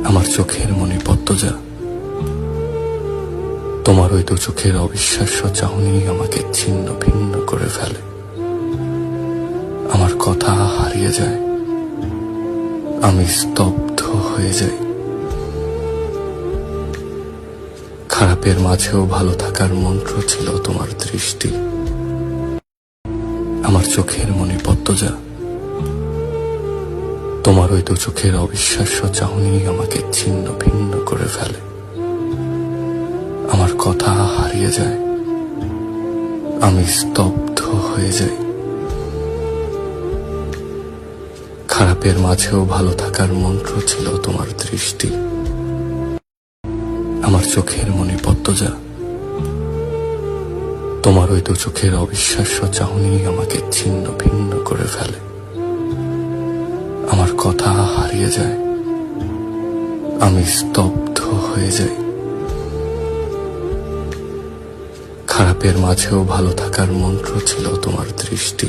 আমার চোখের মনি পদ্মজা, তোমার ওই দু চোখের অবিশ্বাস্য চাহনি আমাকে ছিন্ন ভিন্ন করে ফেলে। আমার কথা হারিয়ে যায়, আমি স্তব্ধ হয়ে যাই। খারাপের মাঝেও ভালো থাকার মন্ত্র ছিল তোমার দৃষ্টি। আমার চোখের মনি পদ্মজা, তোমার ওই দু চোখের অবিশ্বাস্য চাহনি আমাকে ছিন্ন ভিন্ন করে ফেলে। আমার কথা হারিয়ে যায়, আমি স্তব্ধ হয়ে যাই। খারাপের মাঝেও ভালো থাকার মন্ত্র ছিল তোমার দৃষ্টি। আমার চোখের মনি পদ্মজা, তোমার ওই দু চোখের অবিশ্বাস্য চাহনি আমাকে ছিন্ন ভিন্ন করে ফেলে। আমার কথা হারিয়ে যায়, আমি স্তব্ধ হয়ে যাই। খারাপের মাঝেও ভালো থাকার মন্ত্র ছিল তোমার দৃষ্টি।